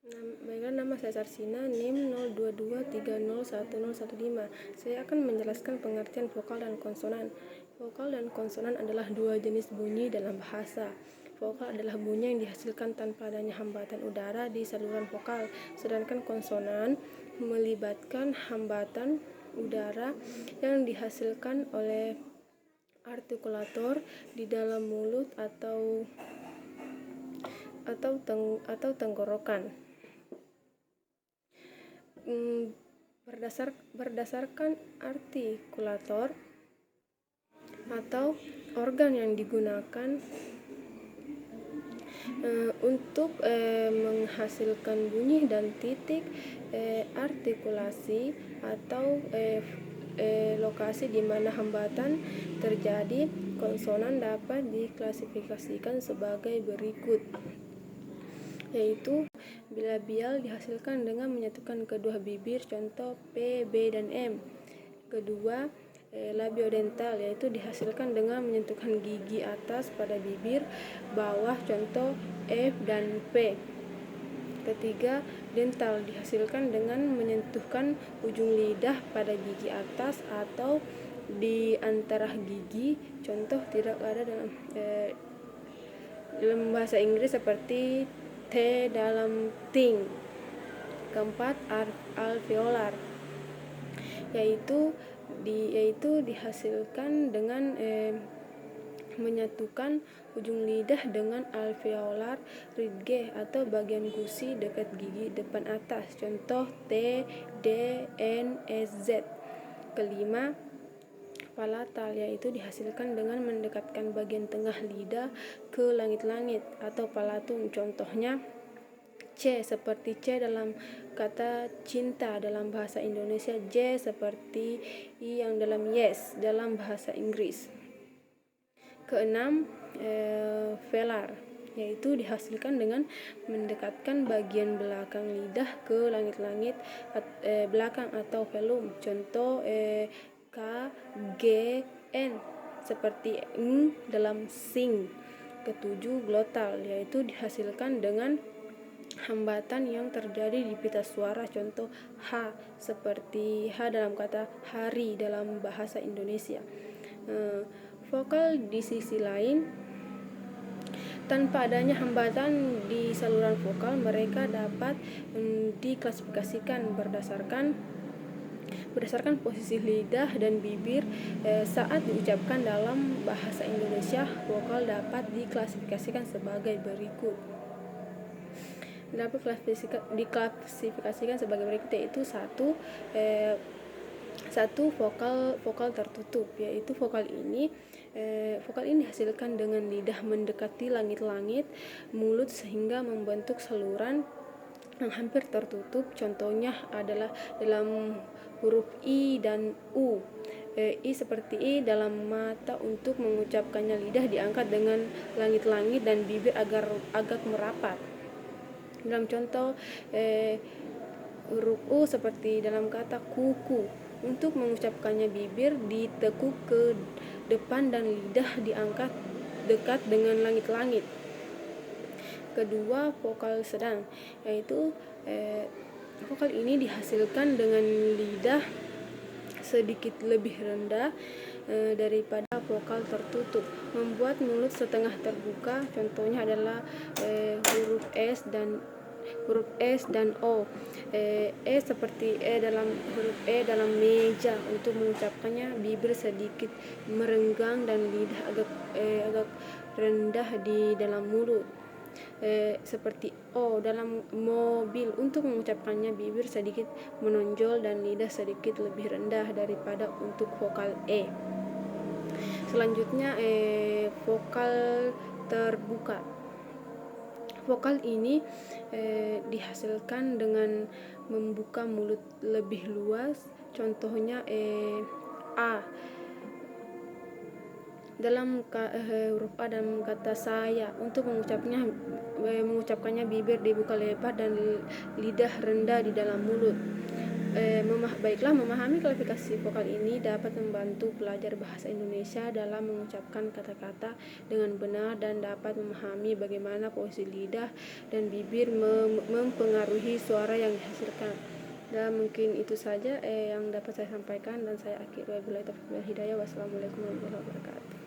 Baiklah, nama saya Sarsina, NIM 0223011015. Saya akan menjelaskan pengertian vokal dan konsonan. Vokal dan konsonan adalah dua jenis bunyi dalam bahasa. Vokal adalah bunyi yang dihasilkan tanpa adanya hambatan udara di saluran vokal, sedangkan konsonan melibatkan hambatan udara yang dihasilkan oleh artikulator di dalam mulut atau tenggorokan. Berdasarkan artikulator atau organ yang digunakan untuk menghasilkan bunyi dan titik artikulasi atau lokasi di mana hambatan terjadi, konsonan dapat diklasifikasikan sebagai berikut, yaitu bilabial dihasilkan dengan menyatukan kedua bibir, contoh P, B, dan M. Kedua, labiodental, yaitu dihasilkan dengan menyentuhkan gigi atas pada bibir bawah, contoh F dan P. Ketiga, dental, dihasilkan dengan menyentuhkan ujung lidah pada gigi atas atau di antara gigi, contoh tidak ada dalam bahasa Inggris seperti T dalam ting. Keempat, alveolar, yaitu dihasilkan dengan menyatukan ujung lidah dengan alveolar ridge atau bagian gusi dekat gigi depan atas, contoh T, D, N, S, Z. Kelima, palatal, yaitu dihasilkan dengan mendekatkan bagian tengah lidah ke langit-langit atau palatum, contohnya C seperti C dalam kata cinta dalam bahasa Indonesia, J seperti I yang dalam yes dalam bahasa Inggris. Keenam, velar, yaitu dihasilkan dengan mendekatkan bagian belakang lidah ke langit-langit belakang atau velum, contoh K, G, N seperti ng dalam sing. Ketujuh, glotal, yaitu dihasilkan dengan hambatan yang terjadi di pita suara, contoh H seperti H dalam kata hari dalam bahasa Indonesia. Vokal di sisi lain, tanpa adanya hambatan di saluran vokal, mereka dapat diklasifikasikan berdasarkan posisi lidah dan bibir saat diucapkan. Dalam bahasa Indonesia, vokal dapat diklasifikasikan sebagai berikut. Diklasifikasikan sebagai berikut, yaitu satu vokal tertutup, yaitu vokal ini dihasilkan dengan lidah mendekati langit-langit mulut sehingga membentuk saluran yang hampir tertutup. Contohnya adalah dalam huruf I dan U. I seperti I dalam mata. Untuk mengucapkannya, lidah diangkat dengan langit-langit dan bibir agak merapat. Dalam contoh huruf U seperti dalam kata kuku. Untuk mengucapkannya, bibir ditekuk ke depan dan lidah diangkat dekat dengan langit-langit. Kedua, vokal sedang, yaitu vokal ini dihasilkan dengan lidah sedikit lebih rendah daripada vokal tertutup, membuat mulut setengah terbuka. Contohnya adalah huruf S dan O. Seperti huruf E dalam meja. Untuk mengucapkannya, bibir sedikit merenggang dan lidah agak rendah di dalam mulut. Seperti O dalam mobil. Untuk mengucapkannya, bibir sedikit menonjol dan lidah sedikit lebih rendah daripada untuk vokal E. Selanjutnya, vokal terbuka. Vokal ini dihasilkan dengan membuka mulut lebih luas, contohnya A dalam huruf A dalam kata saya. Untuk mengucapkannya, bibir dibuka lebar dan lidah rendah di dalam mulut. Baiklah, memahami klasifikasi vokal ini dapat membantu pelajar bahasa Indonesia dalam mengucapkan kata-kata dengan benar dan dapat memahami bagaimana posisi lidah dan bibir mempengaruhi suara yang dihasilkan. Dan mungkin itu saja yang dapat saya sampaikan, dan saya akhiri. Wabillahi taufiq wal hidayah. Wassalamualaikum warahmatullahi wabarakatuh.